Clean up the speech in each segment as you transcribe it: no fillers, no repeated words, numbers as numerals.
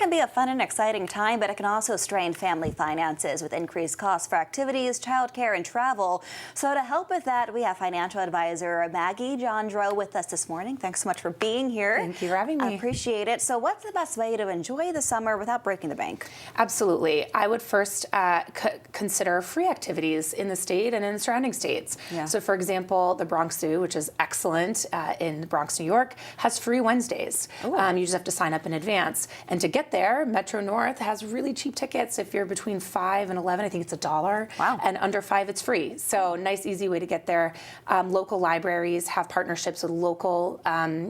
can be a fun and exciting time, but it can also strain family finances with increased costs for activities, childcare, and travel. So to help with that, we have financial advisor Maggie Johndrow with us this morning. Thanks so much for being here. Thank you for having me. I appreciate it. So what's the best way to enjoy the summer without breaking the bank? Absolutely. I would first consider free activities in the state and in the surrounding states. Yeah. So for example, the Bronx Zoo, which is excellent in the Bronx, New York, has free Wednesdays. You just have to sign up in advance. And to get there, Metro North has really cheap tickets. If you're between 5 and 11, I think it's $1. Wow. And under 5, it's free. So nice, easy way to get there. Local libraries have partnerships with local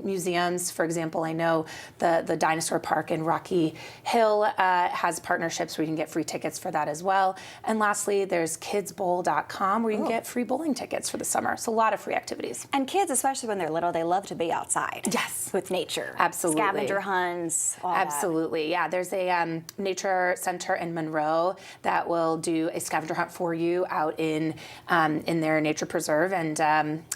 museums. For example, I know the Dinosaur Park in Rocky Hill has partnerships where you can get free tickets for that as well. And lastly, there's kidsbowl.com where you can get free bowling tickets for the summer. So a lot of free activities. And kids, especially when they're little, they love to be outside. Yes. With nature. Absolutely. Scavenger hunts, all Absolutely, yeah. There's a nature center in Monroe that will do a scavenger hunt for you out in their nature preserve, and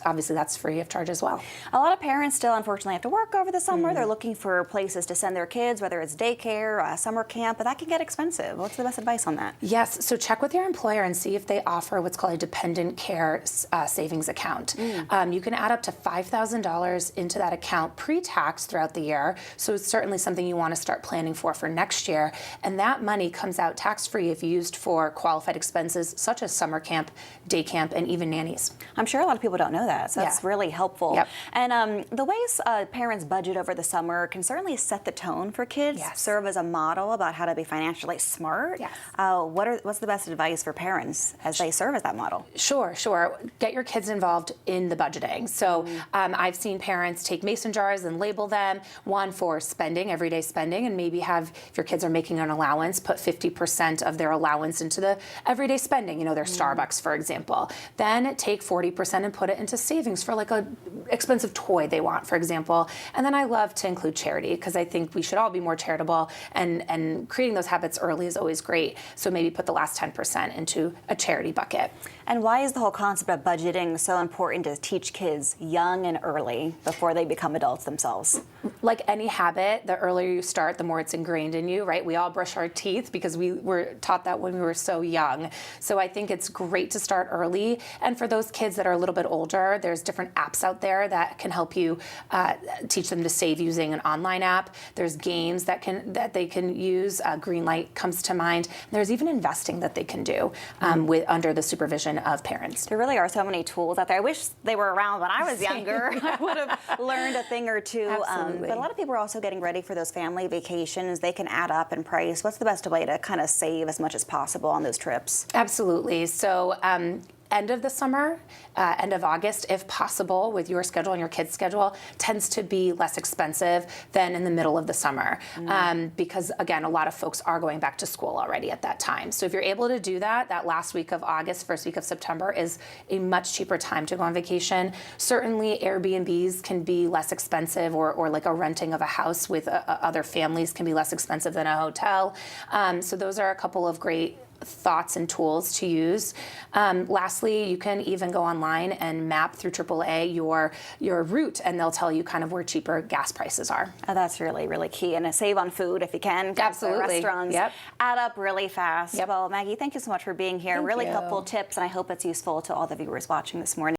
obviously that's free of charge as well. A lot of parents still unfortunately have to work over the summer. They're looking for places to send their kids, whether it's daycare, summer camp, but that can get expensive. What's the best advice on that? Yes, so check with your employer and see if they offer what's called a dependent care savings account. You can add up to $5,000 into that account pre-tax throughout the year, so it's certainly something you want to start planning for next year, and that money comes out tax-free if used for qualified expenses such as summer camp, day camp, and even nannies. I'm sure a lot of people don't know that, so that's really helpful. Yep. And the ways parents budget over the summer can certainly set the tone for kids, serve as a model about how to be financially smart. Yes. What's the best advice for parents as they serve as that model? Sure. Get your kids involved in the budgeting. So I've seen parents take mason jars and label them, one for spending, everyday spending, and maybe have, if your kids are making an allowance, put 50% of their allowance into the everyday spending, their Starbucks, for example. Then take 40% and put it into savings for like a expensive toy they want, for example. And then I love to include charity because I think we should all be more charitable, and creating those habits early is always great. So maybe put the last 10% into a charity bucket. And why is the whole concept of budgeting so important to teach kids young and early before they become adults themselves? Like any habit, the earlier you start, the more it's ingrained in you, right? We all brush our teeth because we were taught that when we were so young. So I think it's great to start early. And for those kids that are a little bit older, there's different apps out there that can help you teach them to save using an online app. There's games that they can use. Greenlight comes to mind. There's even investing that they can do under the supervision of parents. There really are so many tools out there. I wish they were around when I was younger. I would have learned a thing or two. Absolutely. But a lot of people are also getting ready for those family vacations. They can add up in price. What's the best way to kind of save as much as possible on those trips? Absolutely. So end of the summer, end of August, if possible, with your schedule and your kids' schedule, tends to be less expensive than in the middle of the summer. Because, again, a lot of folks are going back to school already at that time. So if you're able to do that, that last week of August, first week of September is a much cheaper time to go on vacation. Certainly, Airbnbs can be less expensive, or like a renting of a house with other families can be less expensive than a hotel. So those are a couple of great thoughts and tools to use. Lastly, you can even go online and map through AAA your route, and they'll tell you kind of where cheaper gas prices are. Oh, that's really, really key. And save on food if you can. Absolutely. Restaurants add up really fast. Well, Maggie, thank you so much for being here. Thank really you. helpful tips, and I hope it's useful to all the viewers watching this morning.